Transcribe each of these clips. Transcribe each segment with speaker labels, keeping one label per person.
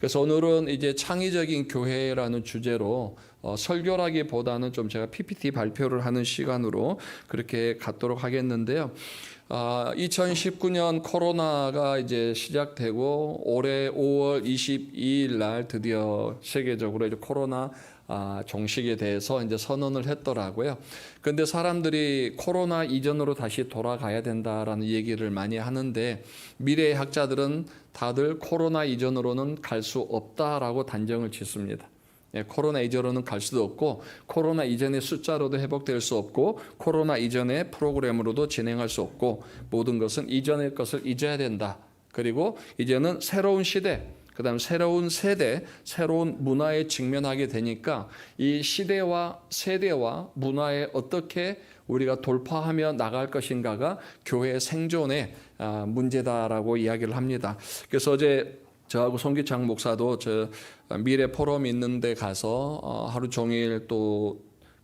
Speaker 1: 그래서 오늘은 이제 창의적인 교회라는 주제로 설교라기보다는 좀 제가 PPT 발표를 하는 시간으로 그렇게 갖도록 하겠는데요. 2019년 코로나가 이제 시작되고 올해 5월 22일 날 드디어 세계적으로 이제 코로나 종식에 대해서 이제 선언을 했더라고요. 근데 사람들이 코로나 이전으로 다시 돌아가야 된다라는 얘기를 많이 하는데 미래의 학자들은 다들 코로나 이전으로는 갈 수 없다라고 단정을 짓습니다. 코로나 이전으로는 갈 수도 없고 코로나 이전의 숫자로도 회복될 수 없고 코로나 이전의 프로그램으로도 진행할 수 없고 모든 것은 이전의 것을 잊어야 된다. 그리고 이제는 새로운 시대, 그다음 새로운 세대, 새로운 문화에 직면하게 되니까 이 시대와 세대와 문화에 어떻게 우리가 돌파하며 나갈 것인가가 교회의 생존의 문제다라고 이야기를 합니다. 그래서 어제 저하고 송기창 목사도 저 미래 포럼 있는 데 가서 하루 종일 또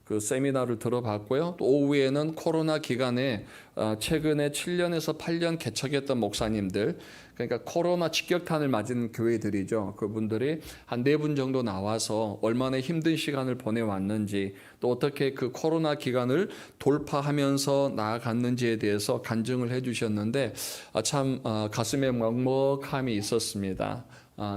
Speaker 1: 그 세미나를 들어봤고요. 또 오후에는 코로나 기간에 최근에 7년에서 8년 개척했던 목사님들, 그러니까 코로나 직격탄을 맞은 교회들이죠. 그분들이 한 4분 정도 나와서 얼마나 힘든 시간을 보내왔는지 또 어떻게 그 코로나 기간을 돌파하면서 나아갔는지에 대해서 간증을 해주셨는데 참 가슴에 먹먹함이 있었습니다.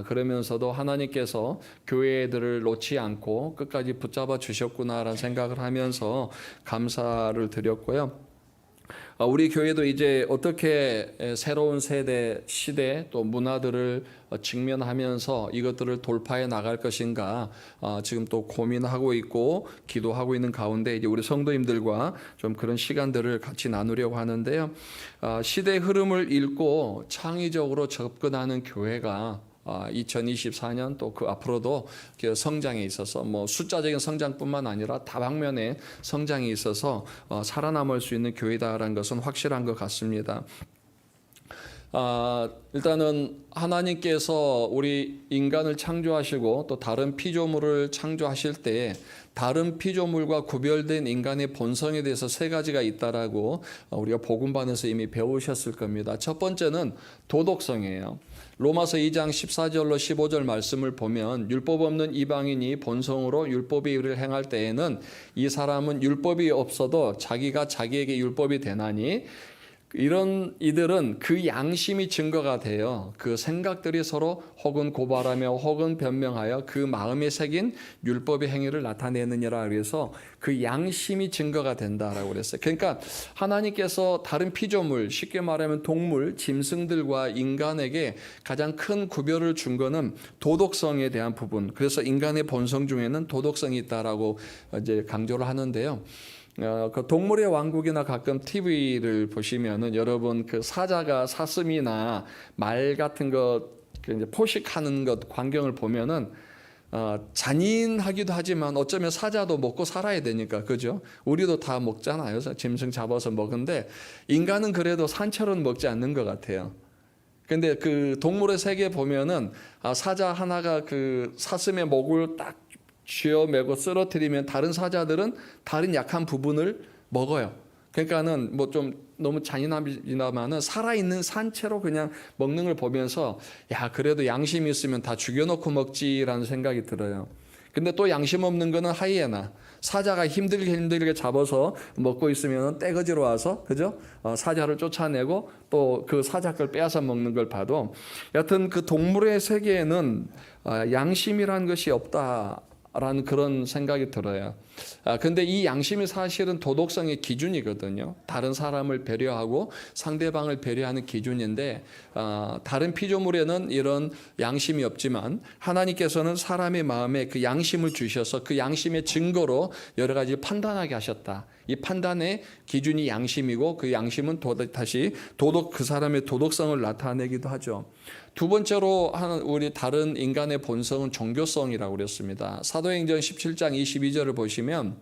Speaker 1: 그러면서도 하나님께서 교회들을 놓지 않고 끝까지 붙잡아 주셨구나라는 생각을 하면서 감사를 드렸고요. 우리 교회도 이제 어떻게 새로운 세대, 시대 또 문화들을 직면하면서 이것들을 돌파해 나갈 것인가 지금 또 고민하고 있고 기도하고 있는 가운데 이제 우리 성도님들과 좀 그런 시간들을 같이 나누려고 하는데요. 시대 흐름을 읽고 창의적으로 접근하는 교회가 2024년 또 그 앞으로도 성장에 있어서 뭐 숫자적인 성장뿐만 아니라 다방면의 성장이 있어서 살아남을 수 있는 교회다라는 것은 확실한 것 같습니다. 일단은 하나님께서 우리 인간을 창조하시고 또 다른 피조물을 창조하실 때 다른 피조물과 구별된 인간의 본성에 대해서 3가지가 있다라고 우리가 복음반에서 이미 배우셨을 겁니다. 첫 번째는 도덕성이에요. 로마서 2장 14절로 15절 말씀을 보면 율법 없는 이방인이 본성으로 율법의 의를 행할 때에는 이 사람은 율법이 없어도 자기가 자기에게 율법이 되나니 이런 이들은 그 양심이 증거가 돼요. 그 생각들이 서로 혹은 고발하며 혹은 변명하여 그 마음에 새긴 율법의 행위를 나타내느니라. 그래서 그 양심이 증거가 된다라고 그랬어요. 그러니까 하나님께서 다른 피조물, 쉽게 말하면 동물, 짐승들과 인간에게 가장 큰 구별을 준 거는 도덕성에 대한 부분. 그래서 인간의 본성 중에는 도덕성이 있다라고 이제 강조를 하는데요. 그 동물의 왕국이나 가끔 TV를 보시면은 여러분 그 사자가 사슴이나 말 같은 것 이제 포식하는 것 광경을 보면은 잔인하기도 하지만 어쩌면 사자도 먹고 살아야 되니까 그죠? 우리도 다 먹잖아요. 짐승 잡아서 먹는데 인간은 그래도 산처럼 먹지 않는 것 같아요. 근데 그 동물의 세계 보면은 사자 하나가 그 사슴의 목을 딱 쥐어매고 쓰러뜨리면 다른 사자들은 다른 약한 부분을 먹어요. 그러니까는 뭐 좀 너무 잔인하지만은 살아있는 산채로 그냥 먹는 걸 보면서 야 그래도 양심이 있으면 다 죽여놓고 먹지라는 생각이 들어요. 근데 또 양심 없는 거는 하이에나. 사자가 힘들게 잡아서 먹고 있으면 떼거지로 와서 그죠? 사자를 쫓아내고 또 그 사자 걸 빼앗아 먹는 걸 봐도 여하튼 그 동물의 세계에는 양심이라는 것이 없다라는 그런 생각이 들어요. 근데 이 양심이 사실은 도덕성의 기준이거든요. 다른 사람을 배려하고 상대방을 배려하는 기준인데 다른 피조물에는 이런 양심이 없지만 하나님께서는 사람의 마음에 그 양심을 주셔서 그 양심의 증거로 여러 가지 판단하게 하셨다. 이 판단의 기준이 양심이고 그 양심은 다시 그 사람의 도덕성을 나타내기도 하죠. 두 번째로 우리 다른 인간의 본성은 종교성이라고 그랬습니다. 사도행전 17장 22절을 보시면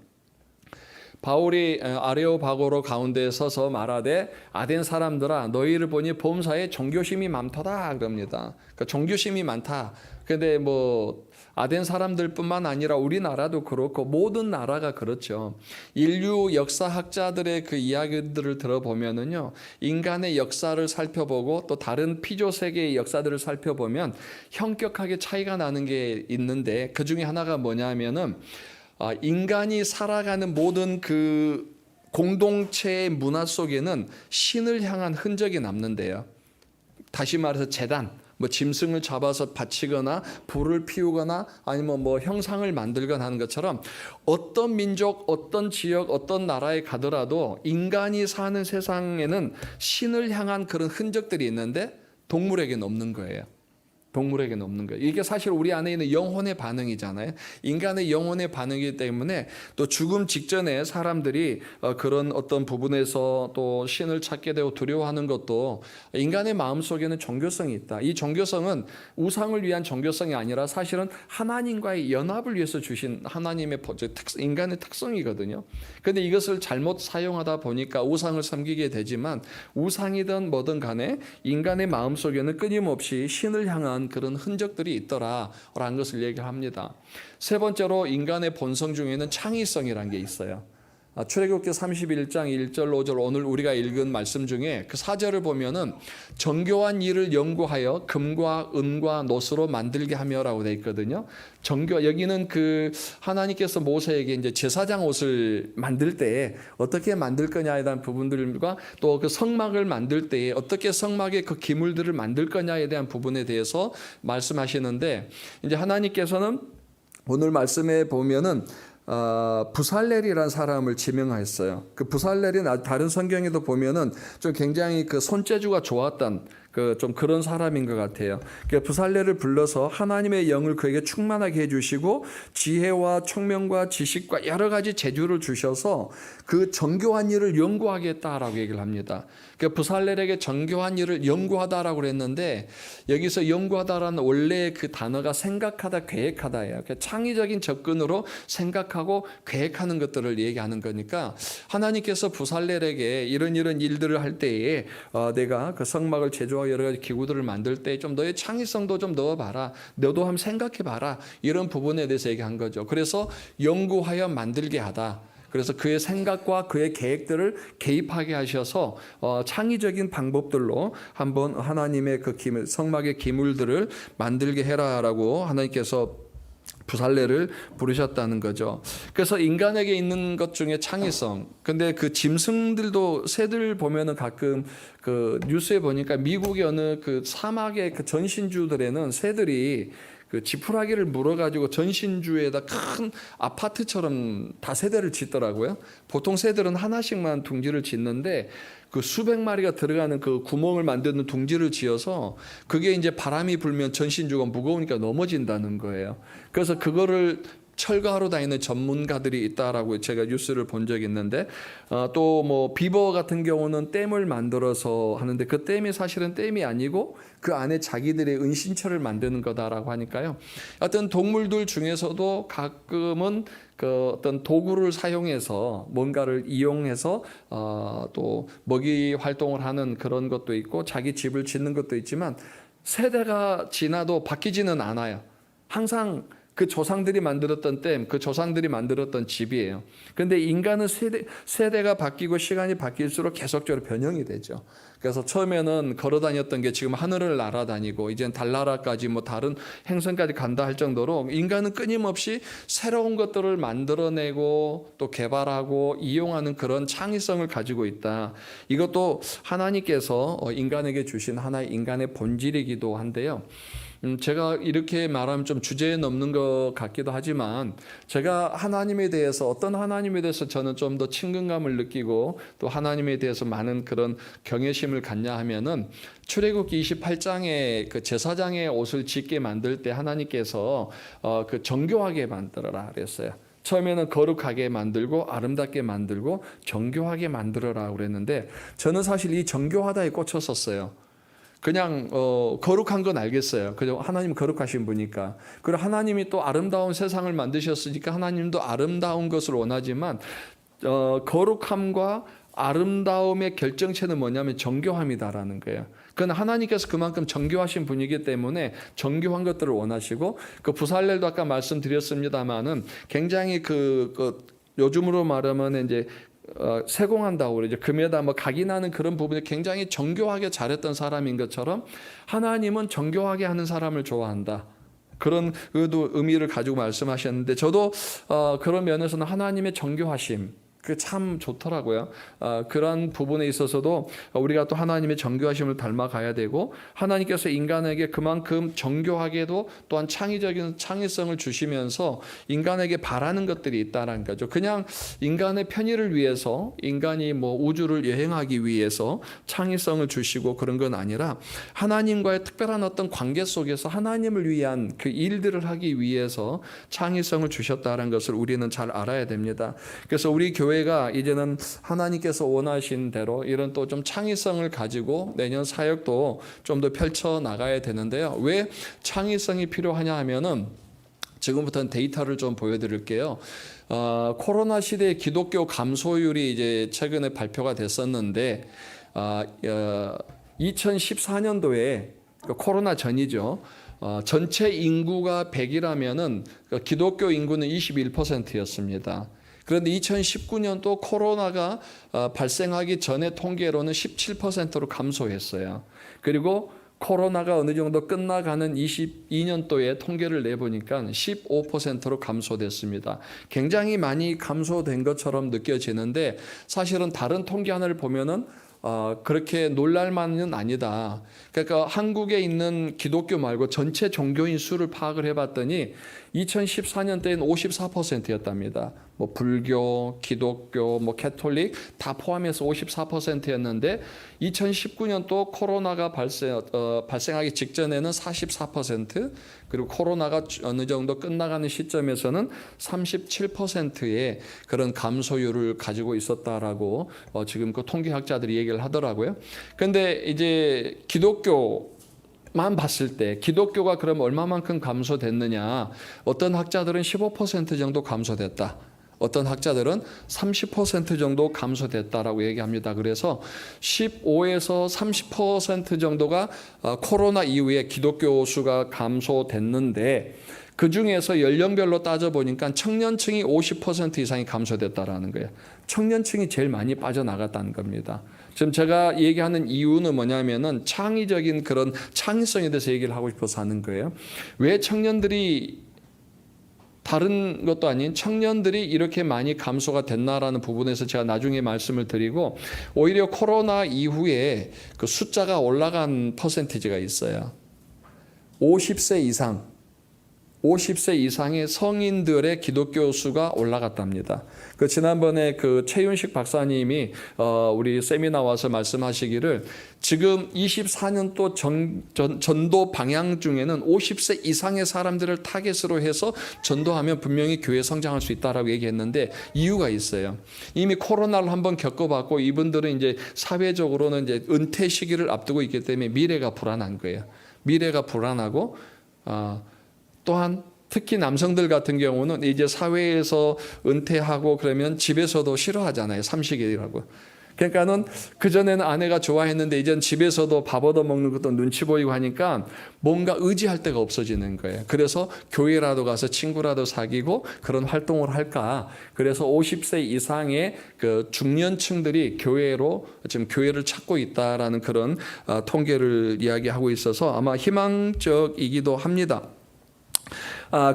Speaker 1: 바울이 아레오바고로 가운데 서서 말하되 아덴 사람들아 너희를 보니 범사에 종교심이 많도다 그럽니다. 그러니까 종교심이 많다. 근데 뭐 아덴 사람들뿐만 아니라 우리나라도 그렇고 모든 나라가 그렇죠. 인류 역사학자들의 그 이야기들을 들어보면은요, 인간의 역사를 살펴보고 또 다른 피조 세계의 역사들을 살펴보면 현격하게 차이가 나는 게 있는데 그 중에 하나가 뭐냐면은 인간이 살아가는 모든 그 공동체의 문화 속에는 신을 향한 흔적이 남는데요. 다시 말해서 제단, 뭐 짐승을 잡아서 바치거나 불을 피우거나 아니면 뭐 형상을 만들거나 하는 것처럼 어떤 민족, 어떤 지역, 어떤 나라에 가더라도 인간이 사는 세상에는 신을 향한 그런 흔적들이 있는데 동물에게는 없는 거예요. 동물에게는 없는 거예요. 이게 사실 우리 안에 있는 영혼의 반응이잖아요. 인간의 영혼의 반응이기 때문에 또 죽음 직전에 사람들이 그런 어떤 부분에서 또 신을 찾게 되고 두려워하는 것도 인간의 마음속에는 종교성이 있다. 이 종교성은 우상을 위한 종교성이 아니라 사실은 하나님과의 연합을 위해서 주신 하나님의 인간의 특성이거든요. 그런데 이것을 잘못 사용하다 보니까 우상을 섬기게 되지만 우상이든 뭐든 간에 인간의 마음속에는 끊임없이 신을 향한 그런 흔적들이 있더라라는 것을 얘기합니다. 세 번째로 인간의 본성 중에는 창의성이라는 게 있어요. 출애굽기 31장 1절 5절 오늘 우리가 읽은 말씀 중에 그 4절을 보면은 정교한 일을 연구하여 금과 은과 노스로 만들게 하며라고 되어 있거든요. 여기는 그 하나님께서 모세에게 이제 제사장 옷을 만들 때에 어떻게 만들 거냐에 대한 부분들과 또 그 성막을 만들 때에 어떻게 성막의 그 기물들을 만들 거냐에 대한 부분에 대해서 말씀하시는데 이제 하나님께서는 오늘 말씀에 보면은 부살렐이라는 사람을 지명했어요. 그 부살렐이 다른 성경에도 보면은 좀 굉장히 그 손재주가 좋았던 좀 그런 사람인 것 같아요. 그 부살렐을 불러서 하나님의 영을 그에게 충만하게 해주시고 지혜와 총명과 지식과 여러 가지 재주를 주셔서 그 정교한 일을 연구하겠다라고 얘기를 합니다. 그 부살렐에게 정교한 일을 연구하다라고 그랬는데 여기서 연구하다라는 원래 그 단어가 생각하다, 계획하다예요. 창의적인 접근으로 생각하고 계획하는 것들을 얘기하는 거니까 하나님께서 부살렐에게 이런 일들을 할 때에 내가 그 성막을 제조하고 여러 가지 기구들을 만들 때 좀 너의 창의성도 좀 넣어봐라. 너도 한번 생각해봐라. 이런 부분에 대해서 얘기한 거죠. 그래서 연구하여 만들게 하다. 그래서 그의 생각과 그의 계획들을 개입하게 하셔서 창의적인 방법들로 한번 하나님의 그 성막의 기물들을 만들게 해라라고 하나님께서 부살렐을 부르셨다는 거죠. 그래서 인간에게 있는 것 중에 창의성. 근데 그 짐승들도 새들 보면은 가끔 그 뉴스에 보니까 미국의 어느 그 사막의 그 전신주들에는 새들이 그 지푸라기를 물어가지고 전신주에다 큰 아파트처럼 다 새들을 짓더라고요. 보통 새들은 하나씩만 둥지를 짓는데 그 수백 마리가 들어가는 그 구멍을 만드는 둥지를 지어서 그게 이제 바람이 불면 전신주가 무거우니까 넘어진다는 거예요. 그래서 그거를 철거하러 다니는 전문가들이 있다라고 제가 뉴스를 본 적이 있는데 또 뭐 비버 같은 경우는 댐을 만들어서 하는데 그 댐이 사실은 댐이 아니고 그 안에 자기들의 은신처를 만드는 거다라고 하니까요. 어떤 동물들 중에서도 가끔은 그 어떤 도구를 사용해서 뭔가를 이용해서 또 먹이 활동을 하는 그런 것도 있고 자기 집을 짓는 것도 있지만 세대가 지나도 바뀌지는 않아요. 항상 그 조상들이 만들었던 댐, 그 조상들이 만들었던 집이에요. 그런데 인간은 세대가 바뀌고 시간이 바뀔수록 계속적으로 변형이 되죠. 그래서 처음에는 걸어 다녔던 게 지금 하늘을 날아다니고 이제는 달나라까지 뭐 다른 행성까지 간다 할 정도로 인간은 끊임없이 새로운 것들을 만들어내고 또 개발하고 이용하는 그런 창의성을 가지고 있다. 이것도 하나님께서 인간에게 주신 하나의 인간의 본질이기도 한데요. 제가 이렇게 말하면 좀 주제에 넘는 것 같기도 하지만 제가 하나님에 대해서 어떤 하나님에 대해서 저는 좀 더 친근감을 느끼고 또 하나님에 대해서 많은 그런 경외심을 갖냐 하면은 출애굽기 28장에 그 제사장의 옷을 짓게 만들 때 하나님께서 그 정교하게 만들어라 그랬어요. 처음에는 거룩하게 만들고 아름답게 만들고 정교하게 만들어라 그랬는데 저는 사실 이 정교하다에 꽂혔었어요. 그냥 거룩한 건 알겠어요. 그죠? 하나님 거룩하신 분이니까. 그리고 하나님이 또 아름다운 세상을 만드셨으니까 하나님도 아름다운 것을 원하지만 거룩함과 아름다움의 결정체는 뭐냐면 정교함이다라는 거예요. 그건 하나님께서 그만큼 정교하신 분이기 때문에 정교한 것들을 원하시고, 그 부살렐도 아까 말씀드렸습니다만은 굉장히 요즘으로 말하면 이제 세공한다고 그러죠. 금에다 뭐 각이 나는 그런 부분에 굉장히 정교하게 잘했던 사람인 것처럼 하나님은 정교하게 하는 사람을 좋아한다. 그런 의미를 가지고 말씀하셨는데, 저도 그런 면에서는 하나님의 정교하심, 그 참 좋더라고요. 그런 부분에 있어서도 우리가 또 하나님의 정교하심을 닮아가야 되고, 하나님께서 인간에게 그만큼 정교하게도 또한 창의적인 창의성을 주시면서 인간에게 바라는 것들이 있다는 거죠. 그냥 인간의 편의를 위해서, 인간이 뭐 우주를 여행하기 위해서 창의성을 주시고 그런 건 아니라, 하나님과의 특별한 어떤 관계 속에서 하나님을 위한 그 일들을 하기 위해서 창의성을 주셨다는 것을 우리는 잘 알아야 됩니다. 그래서 우리 교회가 이제는 하나님께서 원하신 대로 이런 또 좀 창의성을 가지고 내년 사역도 좀 더 펼쳐 나가야 되는데요. 왜 창의성이 필요하냐 하면은, 지금부터는 데이터를 좀 보여드릴게요. 코로나 시대의 기독교 감소율이 이제 최근에 발표가 됐었는데, 2014년도에 코로나 전이죠. 전체 인구가 100이라면은 기독교 인구는 21%였습니다. 그런데 2019년도 코로나가 발생하기 전의 통계로는 17%로 감소했어요. 그리고 코로나가 어느 정도 끝나가는 22년도에 통계를 내보니까 15%로 감소됐습니다. 굉장히 많이 감소된 것처럼 느껴지는데, 사실은 다른 통계 하나를 보면은 그렇게 놀랄만은 아니다. 그러니까 한국에 있는 기독교 말고 전체 종교인 수를 파악을 해봤더니 2014년 때는 54%였답니다. 뭐 불교, 기독교, 뭐 캐톨릭 다 포함해서 54%였는데 2019년도 코로나가 발생하기 직전에는 44%, 그리고 코로나가 어느 정도 끝나가는 시점에서는 37%의 그런 감소율을 가지고 있었다라고 지금 그 통계학자들이 얘기를 하더라고요. 근데 이제 기독교만 봤을 때 기독교가 그럼 얼마만큼 감소됐느냐? 어떤 학자들은 15% 정도 감소됐다. 어떤 학자들은 30% 정도 감소됐다라고 얘기합니다. 그래서 15에서 30% 정도가 코로나 이후에 기독교 수가 감소됐는데, 그 중에서 연령별로 따져보니까 청년층이 50% 이상이 감소됐다라는 거예요. 청년층이 제일 많이 빠져나갔다는 겁니다. 지금 제가 얘기하는 이유는 뭐냐면은 창의적인 그런 창의성에 대해서 얘기를 하고 싶어서 하는 거예요. 왜 청년들이, 다른 것도 아닌 청년들이 이렇게 많이 감소가 됐나라는 부분에서 제가 나중에 말씀을 드리고, 오히려 코로나 이후에 그 숫자가 올라간 퍼센티지가 있어요. 50세 이상의 성인들의 기독교 수가 올라갔답니다. 그 지난번에 그 최윤식 박사님이 우리 세미나 와서 말씀하시기를, 지금 24년도 전도 방향 중에는 50세 이상의 사람들을 타겟으로 해서 전도하면 분명히 교회 성장할 수 있다라고 얘기했는데, 이유가 있어요. 이미 코로나를 한번 겪어봤고, 이분들은 이제 사회적으로는 이제 은퇴 시기를 앞두고 있기 때문에 미래가 불안한 거예요. 미래가 불안하고, 또한 특히 남성들 같은 경우는 이제 사회에서 은퇴하고 그러면 집에서도 싫어하잖아요. 삼식이라고. 그러니까는 그전에는 아내가 좋아했는데 이제는 집에서도 밥 얻어 먹는 것도 눈치 보이고 하니까 뭔가 의지할 데가 없어지는 거예요. 그래서 교회라도 가서 친구라도 사귀고 그런 활동을 할까. 그래서 50세 이상의 그 중년층들이 지금 교회를 찾고 있다라는 그런 통계를 이야기하고 있어서 아마 희망적이기도 합니다.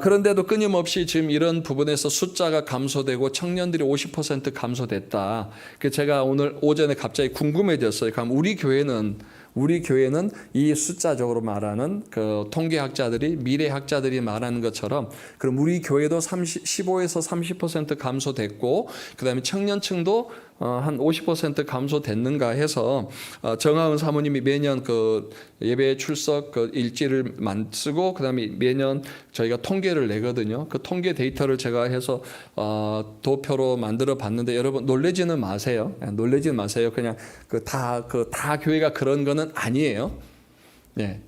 Speaker 1: 그런데도 끊임없이 지금 이런 부분에서 숫자가 감소되고 청년들이 50% 감소됐다. 제가 오늘 오전에 갑자기 궁금해졌어요. 그럼 우리 교회는 이 숫자적으로 말하는 그 통계학자들이, 미래학자들이 말하는 것처럼, 그럼 우리 교회도 15에서 30% 감소됐고, 그 다음에 청년층도 한 50% 감소됐는가 해서 정하은 사모님이 매년 그 예배 출석 그 일지를 쓰고, 그 다음에 매년 저희가 통계를 내거든요. 그 통계 데이터를 제가 해서 도표로 만들어 봤는데, 여러분 놀라지는 마세요. 놀라지는 마세요. 그냥 다 교회가 그런 거는 아니에요. 네.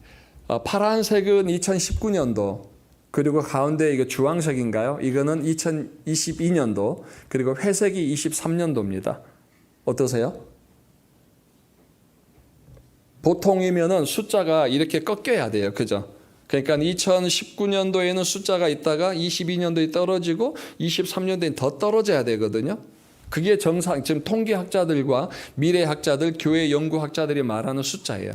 Speaker 1: 파란색은 2019년도, 그리고 가운데 이거 주황색인가요? 이거는 2022년도, 그리고 회색이 23년도입니다. 어떠세요? 보통이면은 숫자가 이렇게 꺾여야 돼요. 그죠? 그러니까 2019년도에는 숫자가 있다가 22년도에 떨어지고 23년도에 더 떨어져야 되거든요. 그게 정상, 지금 통계학자들과 미래학자들, 교회 연구학자들이 말하는 숫자예요.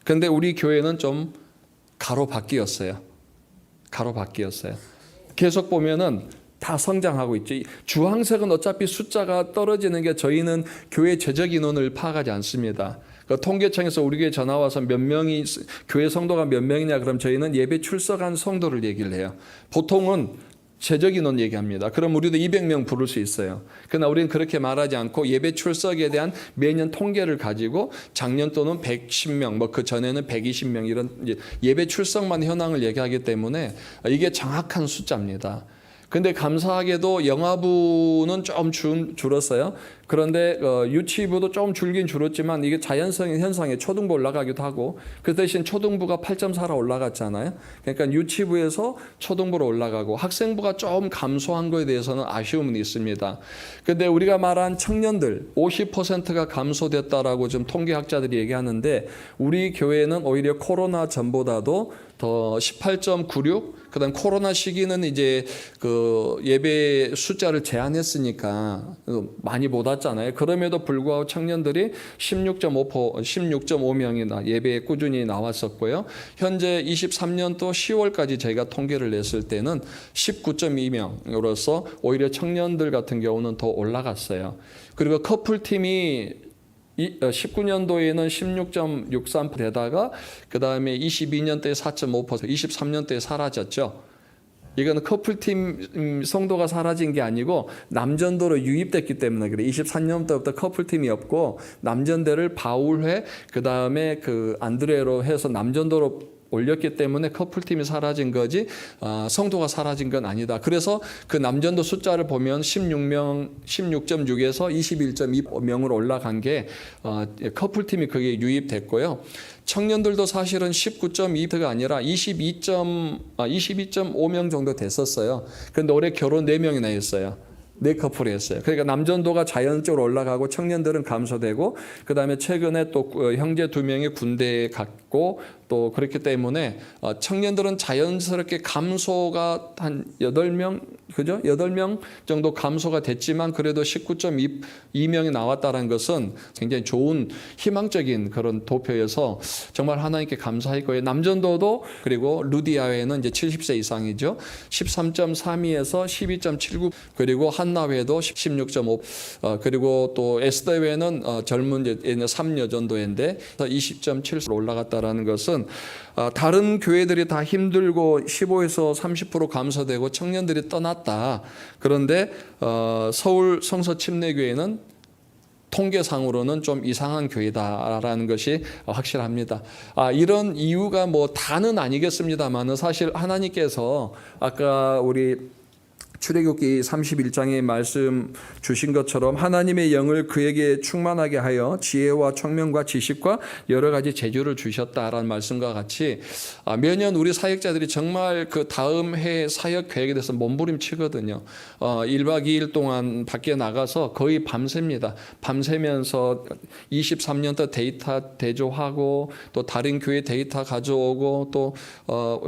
Speaker 1: 근데 우리 교회는 좀 가로바뀌었어요. 가로바뀌었어요. 계속 보면은 다 성장하고 있죠. 주황색은 어차피 숫자가 떨어지는 게 저희는 교회 재적 인원을 파악하지 않습니다. 그 통계청에서 우리 교회 전화 와서 몇 명이 교회 성도가 몇 명이냐 그럼 저희는 예배 출석한 성도를 얘기를 해요. 보통은 재적 인원 얘기합니다. 그럼 우리도 200명 부를 수 있어요. 그러나 우리는 그렇게 말하지 않고 예배 출석에 대한 매년 통계를 가지고 작년 또는 110명, 뭐 그 전에는 120명 이런 예배 출석만 현황을 얘기하기 때문에 이게 정확한 숫자입니다. 근데 감사하게도 영아부는 좀 줄었어요. 그런데 유치부도 좀 줄긴 줄었지만 이게 자연적인 현상에 초등부 올라가기도 하고 그 대신 초등부가 8.4로 올라갔잖아요. 그러니까 유치부에서 초등부로 올라가고 학생부가 좀 감소한 거에 대해서는 아쉬움은 있습니다. 근데 우리가 말한 청년들 50%가 감소됐다라고 좀 통계학자들이 얘기하는데 우리 교회는 오히려 코로나 전보다도 더 18.96 그다음 코로나 시기는 이제 그 예배 숫자를 제한했으니까 많이 못 왔잖아요. 그럼에도 불구하고 청년들이 16.5명이나 예배에 꾸준히 나왔었고요. 현재 23년도 10월까지 저희가 통계를 냈을 때는 19.2명으로서 오히려 청년들 같은 경우는 더 올라갔어요. 그리고 커플팀이 19년도에는 16.63% 되다가 그 다음에 22년도에 4.5%, 23년도에 사라졌죠. 이건 커플팀 성도가 사라진 게 아니고 남전도로 유입됐기 때문에 그래. 23년도부터 커플팀이 없고 남전대를 바울회 그 다음에 그 안드레로 해서 남전도로 올렸기 때문에 커플팀이 사라진 거지 성도가 사라진 건 아니다. 그래서 그 남전도 숫자를 보면 16.6에서 21.2명으로 올라간 게 커플팀이 그게 유입됐고요. 청년들도 사실은 19.2%가 아니라 22.5명 정도 됐었어요. 그런데 올해 결혼 4명이나 했어요. 4커플이 했어요. 그러니까 남전도가 자연적으로 올라가고 청년들은 감소되고 그다음에 최근에 또 형제 2명이 군대에 갔고 또 그렇기 때문에 청년들은 자연스럽게 감소가 한 8명 그죠? 8명 정도 감소가 됐지만 그래도 19.2명이 나왔다는 것은 굉장히 좋은 희망적인 그런 도표여서 정말 하나님께 감사할 거예요. 남전도도 그리고 루디아회는 이제 70세 이상이죠. 13.32에서 12.79 그리고 한나회도 16.5 그리고 또 에스더회는 젊은 3여전도회인데 20.7로 올라갔다라는 것은 다른 교회들이 다 힘들고 15에서 30% 감소되고 청년들이 떠났다. 그런데 서울 성서 침례교회는 통계상으로는 좀 이상한 교회다라는 것이 확실합니다. 이런 이유가 뭐 다는 아니겠습니다만은 사실 하나님께서 아까 우리 출애굽기 31장에 말씀 주신 것처럼 하나님의 영을 그에게 충만하게 하여 지혜와 청명과 지식과 여러 가지 재주를 주셨다라는 말씀과 같이 매년 우리 사역자들이 정말 그 다음 해 사역 계획에 대해서 몸부림치거든요. 1박 2일 동안 밖에 나가서 거의 밤새입니다. 밤새면서 23년도 데이터 대조하고 또 다른 교회 데이터 가져오고 또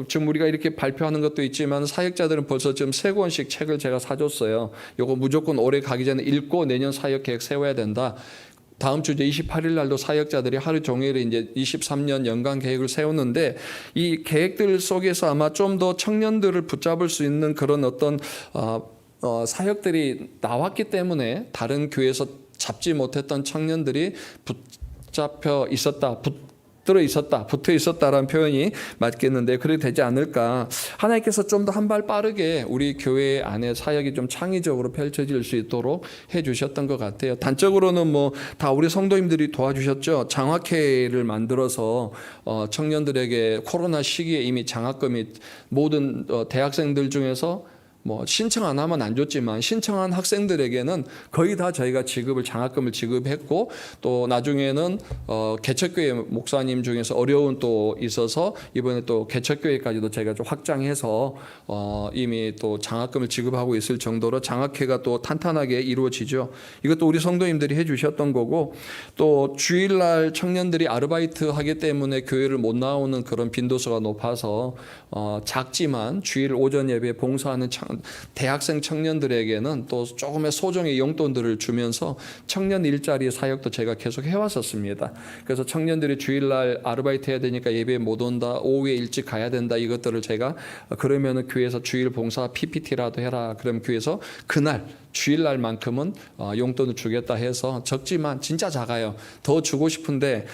Speaker 1: 지금 우리가 이렇게 발표하는 것도 있지만 사역자들은 벌써 지금 3권씩 책을 제가 사줬어요. 요거 무조건 올해 가기 전에 읽고 내년 사역 계획 세워야 된다. 다음 주 이제 28일 날도 사역자들이 하루 종일 이제 23년 연간 계획을 세우는데 이 계획들 속에서 아마 좀 더 청년들을 붙잡을 수 있는 그런 어떤 사역들이 나왔기 때문에 다른 교회에서 잡지 못했던 청년들이 붙잡혀 있었다. 붙어 있었다라는 표현이 맞겠는데 그래도 되지 않을까. 하나님께서 좀 더 한 발 빠르게 우리 교회 안에 사역이 좀 창의적으로 펼쳐질 수 있도록 해주셨던 것 같아요. 단적으로는 뭐 다 우리 성도님들이 도와주셨죠. 장학회를 만들어서 청년들에게 코로나 시기에 이미 장학금이 모든 대학생들 중에서 뭐 신청 안 하면 안 줬지만 신청한 학생들에게는 거의 다 저희가 장학금을 지급했고, 또 나중에는 개척교회 목사님 중에서 어려운 또 있어서 이번에 또 개척교회까지도 저희가 좀 확장해서 이미 또 장학금을 지급하고 있을 정도로 장학회가 또 탄탄하게 이루어지죠. 이것도 우리 성도님들이 해주셨던 거고, 또 주일날 청년들이 아르바이트 하기 때문에 교회를 못 나오는 그런 빈도수가 높아서 작지만 주일 오전 예배 봉사하는 대학생 청년들에게는 또 조금의 소정의 용돈들을 주면서 청년 일자리 사역도 제가 계속 해왔었습니다. 그래서 청년들이 주일날 아르바이트 해야 되니까 예배에 못 온다, 오후에 일찍 가야 된다, 이것들을 제가 그러면은 교회에서 주일 봉사 PPT라도 해라, 그럼 교회에서 그날 주일날만큼은 용돈을 주겠다 해서, 적지만 진짜 작아요. 더 주고 싶은데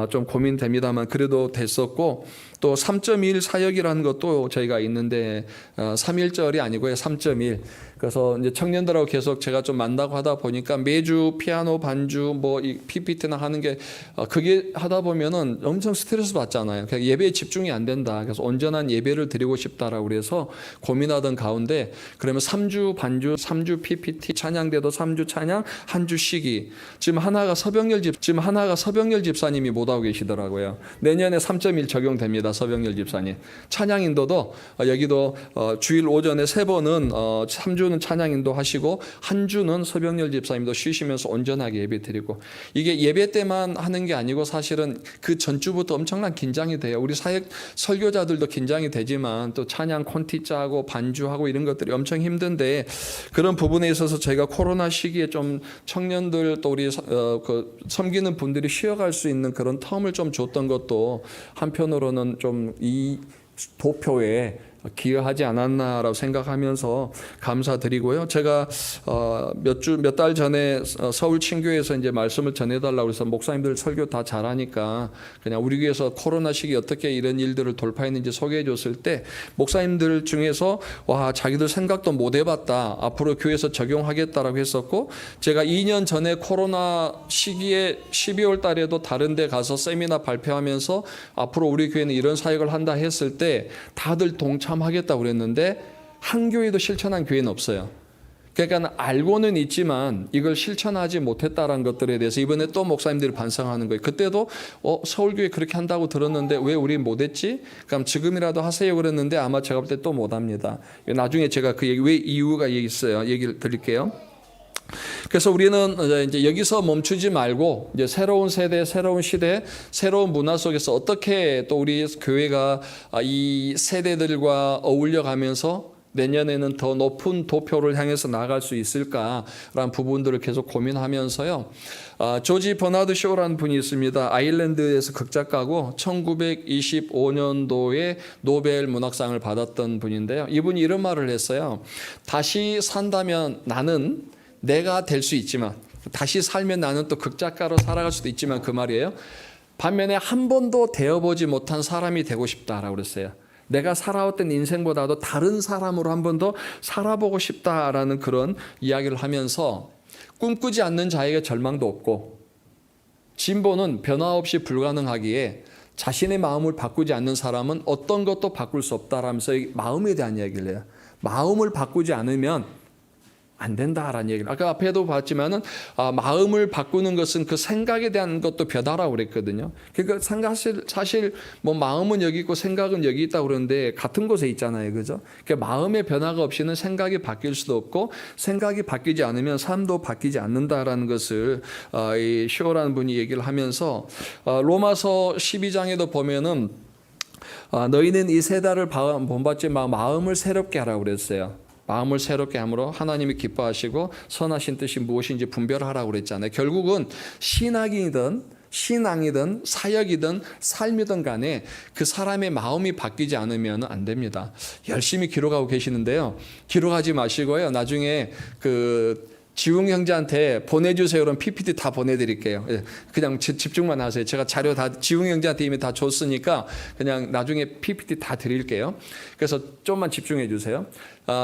Speaker 1: 좀 고민됩니다만 그래도 됐었고, 또 3.1 사역이라는 것도 저희가 있는데 3.1절이 아니고요, 3.1. 그래서 이제 청년들하고 계속 제가 좀 만나고 하다 보니까 매주 피아노 반주 뭐 이 PPT나 하는 게 그게 하다 보면은 엄청 스트레스 받잖아요. 그냥 예배에 집중이 안 된다. 그래서 온전한 예배를 드리고 싶다라고 그래서 고민하던 가운데, 그러면 3주 반주, 3주 PPT, 찬양대도 3주 찬양, 한 주 쉬기. 지금 하나가 서병열 집사님이 못 하고 계시더라고요. 내년에 3.1 적용됩니다. 서병열 집사님. 찬양 인도도 여기도 주일 오전에 3번은 3주는 찬양 인도 하시고, 한 주는 서병열 집사님도 쉬시면서 온전하게 예배 드리고, 이게 예배 때만 하는 게 아니고 사실은 그 전주부터 엄청난 긴장이 돼요. 우리 사역 설교자들도 긴장이 되지만 또 찬양 콘티 짜고 반주하고 이런 것들이 엄청 힘든데, 그런 부분에 있어서 저희가 코로나 시기에 좀 청년들 또 우리 섬기는 분들이 쉬어갈 수 있는 그런 텀을 좀 줬던 것도 한편으로는 좀 이 도표에 기여하지 않았나라고 생각하면서 감사드리고요. 제가 몇 달 전에 서울 친교에서 이제 말씀을 전해달라고 해서 목사님들 설교 다 잘하니까 그냥 우리 교회에서 코로나 시기 어떻게 이런 일들을 돌파했는지 소개해줬을 때, 목사님들 중에서 와, 자기들 생각도 못 해봤다, 앞으로 교회에서 적용하겠다라고 했었고, 제가 2년 전에 코로나 시기에 12월 달에도 다른 데 가서 세미나 발표하면서 앞으로 우리 교회는 이런 사역을 한다 했을 때 다들 동참하겠다고 그랬는데 한 교회도 실천한 교회는 없어요. 그러니까 알고는 있지만 이걸 실천하지 못했다는 것들에 대해서 이번에 또 목사님들이 반성하는 거예요. 그때도 서울교회 그렇게 한다고 들었는데 왜 우리 못했지? 그럼 지금이라도 하세요 그랬는데 아마 제가 볼 때 또 못합니다. 나중에 제가 그 얘기, 왜 이유가 있어요, 얘기를 드릴게요. 그래서 우리는 이제 여기서 멈추지 말고 이제 새로운 세대, 새로운 시대, 새로운 문화 속에서 어떻게 또 우리 교회가 이 세대들과 어울려가면서 내년에는 더 높은 도표를 향해서 나아갈 수 있을까라는 부분들을 계속 고민하면서요. 조지 버나드 쇼라는 분이 있습니다. 아일랜드에서 극작가고 1925년도에 노벨 문학상을 받았던 분인데요. 이분이 이런 말을 했어요. 다시 산다면 나는 내가 될 수 있지만, 다시 살면 나는 또 극작가로 살아갈 수도 있지만, 그 말이에요. 반면에 한 번도 되어보지 못한 사람이 되고 싶다라고 그랬어요. 내가 살아왔던 인생보다도 다른 사람으로 한 번 더 살아보고 싶다라는 그런 이야기를 하면서, 꿈꾸지 않는 자에게 절망도 없고 진보는 변화 없이 불가능하기에 자신의 마음을 바꾸지 않는 사람은 어떤 것도 바꿀 수 없다라면서 마음에 대한 이야기를 해요. 마음을 바꾸지 않으면 안 된다라는 얘기를, 아까 앞에도 봤지만은 마음을 바꾸는 것은 그 생각에 대한 것도 변화라고 그랬거든요. 그러니까 사실 뭐 마음은 여기 있고 생각은 여기 있다고 그러는데 같은 곳에 있잖아요, 그죠? 그러니까 마음의 변화가 없이는 생각이 바뀔 수도 없고, 생각이 바뀌지 않으면 삶도 바뀌지 않는다라는 것을 이 쇼라는 분이 얘기를 하면서, 로마서 12장에도 보면은 너희는 이 세 달을 본받지 마음을 새롭게 하라고 그랬어요. 마음을 새롭게 함으로 하나님이 기뻐하시고 선하신 뜻이 무엇인지 분별하라고 그랬잖아요. 결국은 신앙이든 사역이든 삶이든 간에 그 사람의 마음이 바뀌지 않으면 안 됩니다. 열심히 기록하고 계시는데요. 기록하지 마시고요. 나중에 지웅 형제한테 보내주세요. 그럼 PPT 다 보내드릴게요. 그냥 집중만 하세요. 제가 자료 다 지웅 형제한테 이미 다 줬으니까 그냥 나중에 PPT 다 드릴게요. 그래서 좀만 집중해 주세요.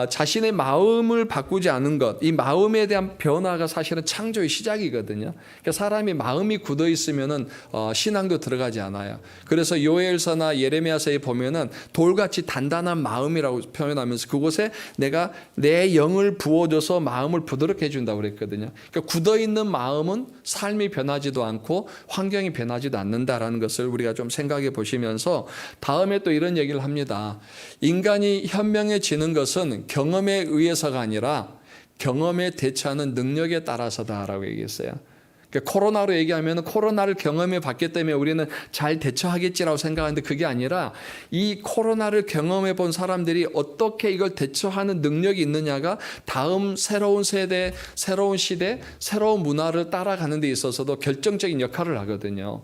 Speaker 1: 자신의 마음을 바꾸지 않은 것, 이 마음에 대한 변화가 사실은 창조의 시작이거든요. 그러니까 사람이 마음이 굳어 있으면은 신앙도 들어가지 않아요. 그래서 요엘서나 예레미야서에 보면은 돌같이 단단한 마음이라고 표현하면서 그곳에 내가 내 영을 부어줘서 마음을 부드럽게 해준다고 그랬거든요. 그러니까 굳어 있는 마음은 삶이 변하지도 않고 환경이 변하지도 않는다라는 것을 우리가 좀 생각해 보시면서 다음에 또 이런 얘기를 합니다. 인간이 현명해지는 것은 경험에 의해서가 아니라 경험에 대처하는 능력에 따라서다라고 얘기했어요. 그러니까 코로나로 얘기하면 코로나를 경험해 봤기 때문에 우리는 잘 대처하겠지라고 생각하는데 그게 아니라 이 코로나를 경험해 본 사람들이 어떻게 이걸 대처하는 능력이 있느냐가 다음 새로운 세대, 새로운 시대, 새로운 문화를 따라가는 데 있어서도 결정적인 역할을 하거든요.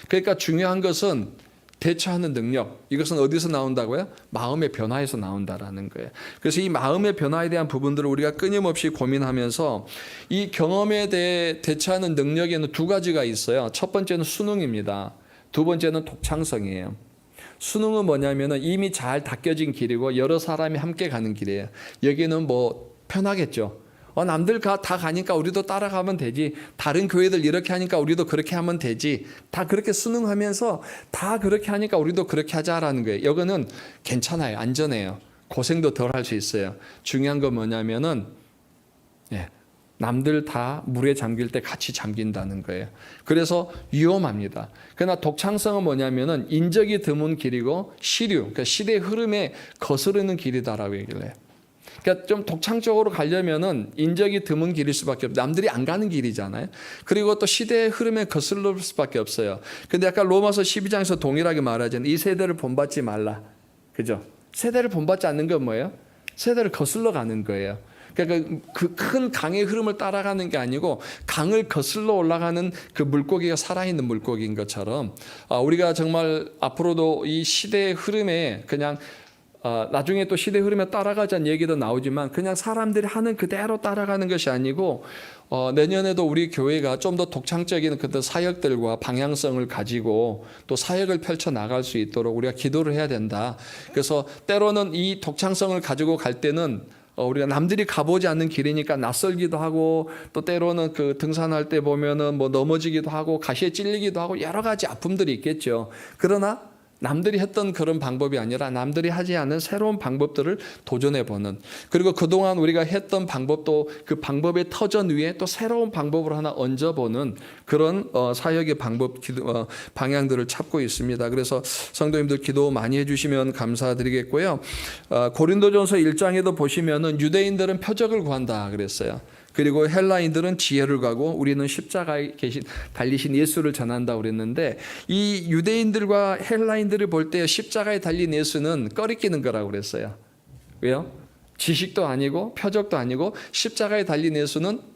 Speaker 1: 그러니까 중요한 것은 대처하는 능력, 이것은 어디서 나온다고요? 마음의 변화에서 나온다라는 거예요. 그래서 이 마음의 변화에 대한 부분들을 우리가 끊임없이 고민하면서 이 경험에 대해 대처하는 능력에는 두 가지가 있어요. 첫 번째는 수능입니다. 두 번째는 독창성이에요. 수능은 뭐냐면은 이미 잘 닦여진 길이고 여러 사람이 함께 가는 길이에요. 여기는 뭐 편하겠죠. 남들 다 가니까 우리도 따라가면 되지. 다른 교회들 이렇게 하니까 우리도 그렇게 하면 되지. 다 그렇게 순응하면서 다 그렇게 하니까 우리도 그렇게 하자라는 거예요. 여기는 괜찮아요. 안전해요. 고생도 덜 할 수 있어요. 중요한 건 뭐냐면은 남들 다 물에 잠길 때 같이 잠긴다는 거예요. 그래서 위험합니다. 그러나 독창성은 뭐냐면은 인적이 드문 길이고 시류, 그러니까 시대의 흐름에 거스르는 길이다라고 얘기를 해요. 그러니까 좀 독창적으로 가려면은 인적이 드문 길일 수밖에 없어요. 남들이 안 가는 길이잖아요. 그리고 또 시대의 흐름에 거슬릴 수밖에 없어요. 근데 아까 로마서 12장에서 동일하게 말하잖아요. 이 세대를 본받지 말라. 그죠? 세대를 본받지 않는 건 뭐예요? 세대를 거슬러 가는 거예요. 그러니까 그 큰 강의 흐름을 따라가는 게 아니고 강을 거슬러 올라가는 그 물고기가 살아있는 물고기인 것처럼 우리가 정말 앞으로도 이 시대의 흐름에 그냥 나중에 또 시대 흐름에 따라가자는 얘기도 나오지만 그냥 사람들이 하는 그대로 따라가는 것이 아니고 내년에도 우리 교회가 좀 더 독창적인 그런 사역들과 방향성을 가지고 또 사역을 펼쳐 나갈 수 있도록 우리가 기도를 해야 된다. 그래서 때로는 이 독창성을 가지고 갈 때는 우리가 남들이 가보지 않는 길이니까 낯설기도 하고 또 때로는 그 등산할 때 보면은 뭐 넘어지기도 하고 가시에 찔리기도 하고 여러 가지 아픔들이 있겠죠. 그러나 남들이 했던 그런 방법이 아니라 남들이 하지 않은 새로운 방법들을 도전해보는, 그리고 그동안 우리가 했던 방법도 그 방법의 터전 위에 또 새로운 방법을 하나 얹어보는 그런 사역의 방법, 방향들을 찾고 있습니다. 그래서 성도님들 기도 많이 해주시면 감사드리겠고요. 고린도전서 1장에도 보시면은 유대인들은 표적을 구한다 그랬어요. 그리고 헬라인들은 지혜를 가고 우리는 십자가에 달리신 예수를 전한다 그랬는데, 이 유대인들과 헬라인들을 볼 때 십자가에 달린 예수는 꺼리끼는 거라고 그랬어요. 왜요? 지식도 아니고 표적도 아니고 십자가에 달린 예수는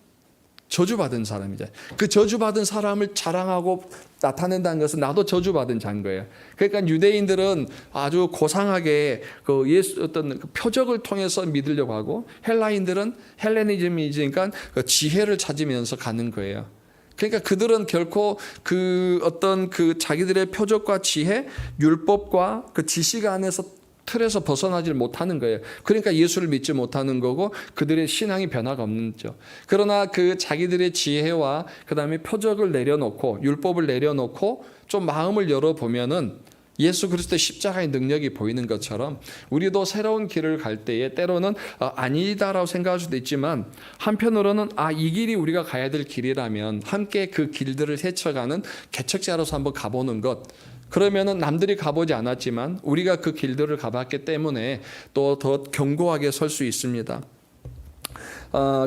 Speaker 1: 저주받은 사람이죠. 그 저주받은 사람을 자랑하고 나타낸다는 것은 나도 저주받은 자인 거예요. 그러니까 유대인들은 아주 고상하게 그 예수 어떤 표적을 통해서 믿으려고 하고, 헬라인들은 헬레니즘이니까 그 지혜를 찾으면서 가는 거예요. 그러니까 그들은 결코 그 어떤 그 자기들의 표적과 지혜, 율법과 그 지식 안에서 틀에서 벗어나지 못하는 거예요. 그러니까 예수를 믿지 못하는 거고 그들의 신앙이 변화가 없는 거죠. 그러나 그 자기들의 지혜와 그다음에 표적을 내려놓고 율법을 내려놓고 좀 마음을 열어보면은 예수 그리스도의 십자가의 능력이 보이는 것처럼 우리도 새로운 길을 갈 때에 때로는 아니다라고 생각할 수도 있지만, 한편으로는 이 길이 우리가 가야 될 길이라면 함께 그 길들을 헤쳐가는 개척자로서 한번 가보는 것, 그러면은 남들이 가보지 않았지만 우리가 그 길들을 가봤기 때문에 또 더 견고하게 설 수 있습니다.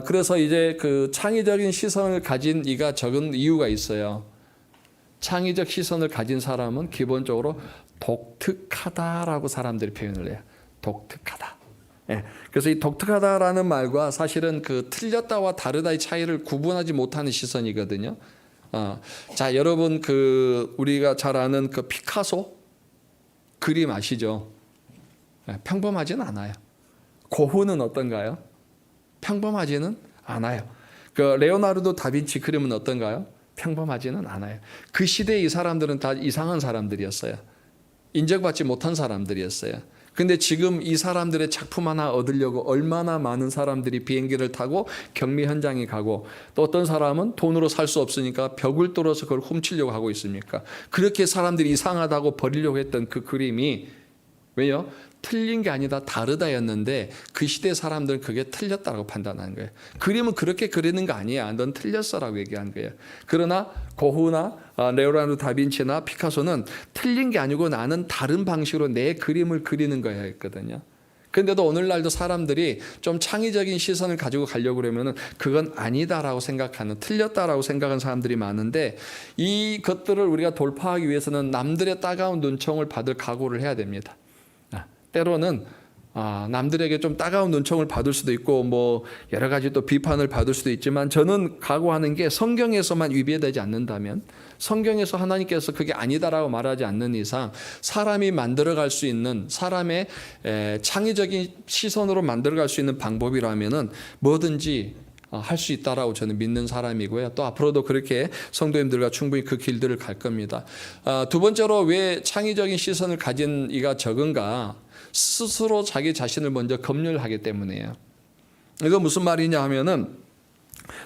Speaker 1: 그래서 이제 그 창의적인 시선을 가진 이가 적은 이유가 있어요. 창의적 시선을 가진 사람은 기본적으로 독특하다라고 사람들이 표현을 해요. 독특하다. 그래서 이 독특하다라는 말과 사실은 그 틀렸다와 다르다의 차이를 구분하지 못하는 시선이거든요. 자, 여러분 그 우리가 잘 아는 그 피카소 그림 아시죠? 평범하지는 않아요. 고흐는 어떤가요? 평범하지는 않아요. 그 레오나르도 다빈치 그림은 어떤가요? 평범하지는 않아요. 그 시대의 이 사람들은 다 이상한 사람들이었어요. 인정받지 못한 사람들이었어요. 근데 지금 이 사람들의 작품 하나 얻으려고 얼마나 많은 사람들이 비행기를 타고 경미 현장에 가고, 또 어떤 사람은 돈으로 살 수 없으니까 벽을 뚫어서 그걸 훔치려고 하고 있습니까? 그렇게 사람들이 이상하다고 버리려고 했던 그 그림이, 왜요? 틀린 게 아니다 다르다였는데 그 시대 사람들은 그게 틀렸다고 판단하는 거예요. 그림은 그렇게 그리는 거 아니야, 넌 틀렸어라고 얘기한 거예요. 그러나 고흐나 레오나르도 다빈치나 피카소는 틀린 게 아니고 나는 다른 방식으로 내 그림을 그리는 거야 했거든요. 근데도 오늘날도 사람들이 좀 창의적인 시선을 가지고 가려고 그러면은 그건 아니다라고 생각하는, 틀렸다라고 생각하는 사람들이 많은데, 이 것들을 우리가 돌파하기 위해서는 남들의 따가운 눈총을 받을 각오를 해야 됩니다. 때로는 남들에게 좀 따가운 눈총을 받을 수도 있고 뭐 여러 가지 또 비판을 받을 수도 있지만, 저는 각오하는 게 성경에서만 위배되지 않는다면, 성경에서 하나님께서 그게 아니다라고 말하지 않는 이상 사람이 만들어갈 수 있는, 사람의 창의적인 시선으로 만들어갈 수 있는 방법이라면은 뭐든지 할 수 있다라고 저는 믿는 사람이고요. 또 앞으로도 그렇게 성도님들과 충분히 그 길들을 갈 겁니다. 두 번째로 왜 창의적인 시선을 가진 이가 적은가? 스스로 자기 자신을 먼저 검열하기 때문이에요. 이거 무슨 말이냐 하면은,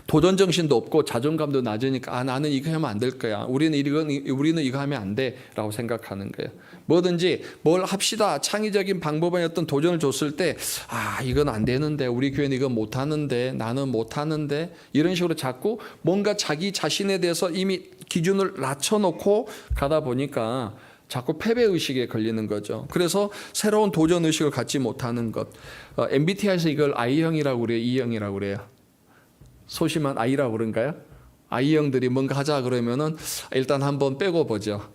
Speaker 1: 도전 정신도 없고 자존감도 낮으니까 나는 이거 하면 안 될 거야, 우리는 이거 하면 안 돼라고 생각하는 거예요. 뭐든지 뭘 합시다, 창의적인 방법에 어떤 도전을 줬을 때 이건 안 되는데, 우리 교회는 이건 못 하는데, 나는 못 하는데, 이런 식으로 자꾸 뭔가 자기 자신에 대해서 이미 기준을 낮춰놓고 가다 보니까 자꾸 패배의식에 걸리는 거죠. 그래서 새로운 도전의식을 갖지 못하는 것. MBTI에서 이걸 I형이라고 그래요, E형이라고 그래요? 소심한 I라고 그런가요? I형들이 뭔가 하자 그러면은 일단 한번 빼고 보죠.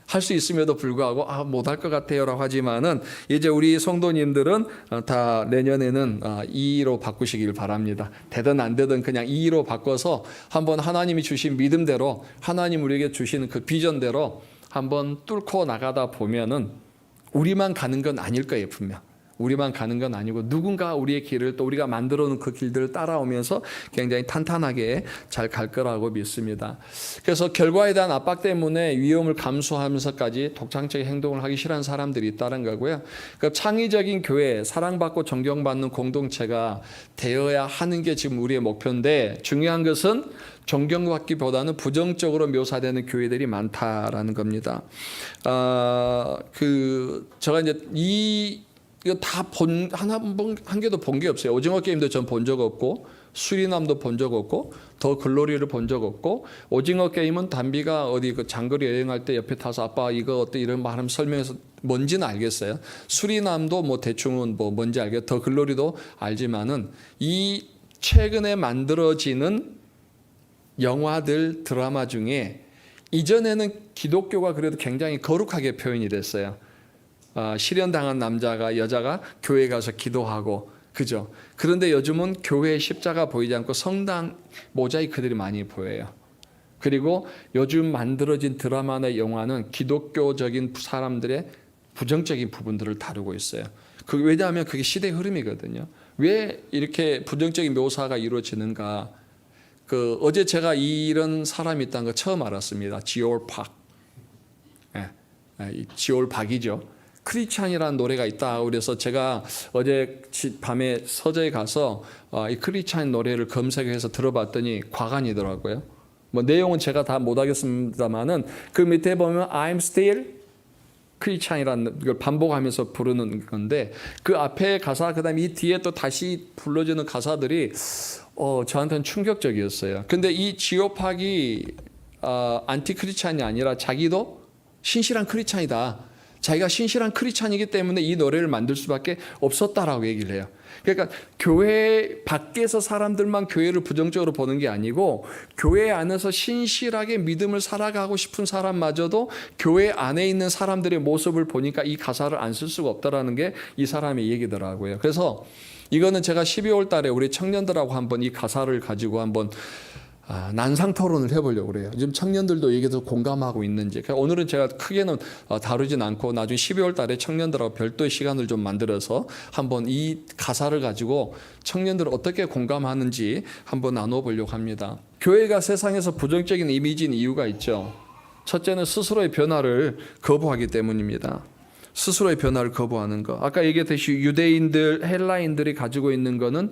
Speaker 1: 할 수 있음에도 불구하고 못할 것 같아요라고 하지만은, 이제 우리 성도님들은 다 내년에는 E로 바꾸시길 바랍니다. 되든 안 되든 그냥 E로 바꿔서 한번 하나님이 주신 믿음대로, 하나님 우리에게 주시는 그 비전대로 한번 뚫고 나가다 보면은 우리만 가는 건 아닐 거예요, 분명. 우리만 가는 건 아니고 누군가 우리의 길을, 또 우리가 만들어 놓은 그 길들을 따라오면서 굉장히 탄탄하게 잘 갈 거라고 믿습니다. 그래서 결과에 대한 압박 때문에 위험을 감수하면서까지 독창적인 행동을 하기 싫어하는 사람들이 있다는 거고요. 그러니까 창의적인 교회, 사랑받고 존경받는 공동체가 되어야 하는 게 지금 우리의 목표인데, 중요한 것은 존경받기보다는 부정적으로 묘사되는 교회들이 많다라는 겁니다. 제가 이제 이거 다 한 개도 본 게 없어요. 오징어 게임도 전 본 적 없고, 수리남도 본 적 없고, 더 글로리를 본 적 없고, 오징어 게임은 담비가 어디 그 장거리 여행할 때 옆에 타서 아빠 이거 어때 이런 말 설명해서 뭔지는 알겠어요. 수리남도 뭐 대충은 뭐 뭔지 알겠고, 더 글로리도 알지만은 이 최근에 만들어지는 영화들, 드라마 중에 이전에는 기독교가 그래도 굉장히 거룩하게 표현이 됐어요. 실현당한 여자가 교회 가서 기도하고, 그죠? 그런데 요즘은 교회 십자가 보이지 않고 성당 모자이크들이 많이 보여요. 그리고 요즘 만들어진 드라마나 영화는 기독교적인 사람들의 부정적인 부분들을 다루고 있어요. 왜냐하면 그게 시대의 흐름이거든요. 왜 이렇게 부정적인 묘사가 이루어지는가? 어제 제가 이런 사람이 있다는 거 처음 알았습니다. 지올 박. 지올 박이죠. 크리스찬이라는 노래가 있다. 그래서 제가 어제 밤에 서재에 가서 이 크리스찬 노래를 검색해서 들어봤더니 과간이더라고요. 뭐 내용은 제가 다 못하겠습니다만은 그 밑에 보면 I'm still 크리스찬이라는 걸 반복하면서 부르는 건데, 그 앞에 가사, 그다음에 이 뒤에 또 다시 불러주는 가사들이 저한테는 충격적이었어요. 근데 이 지오팍이 안티 크리스찬이 아니라 자기도 신실한 크리스찬이다. 자기가 신실한 크리스찬이기 때문에 이 노래를 만들 수밖에 없었다라고 얘기를 해요. 그러니까 교회 밖에서 사람들만 교회를 부정적으로 보는 게 아니고, 교회 안에서 신실하게 믿음을 살아가고 싶은 사람마저도 교회 안에 있는 사람들의 모습을 보니까 이 가사를 안 쓸 수가 없다라는 게 이 사람의 얘기더라고요. 그래서 이거는 제가 12월 달에 우리 청년들하고 한번 이 가사를 가지고 한번 난상 토론을 해보려고 그래요. 지금 청년들도 여기에서 공감하고 있는지. 오늘은 제가 크게는 다루진 않고 나중에 12월 달에 청년들하고 별도의 시간을 좀 만들어서 한번 이 가사를 가지고 청년들 어떻게 공감하는지 한번 나눠보려고 합니다. 교회가 세상에서 부정적인 이미지인 이유가 있죠. 첫째는 스스로의 변화를 거부하기 때문입니다. 스스로의 변화를 거부하는 것. 아까 얘기했듯이 유대인들, 헬라인들이 가지고 있는 거는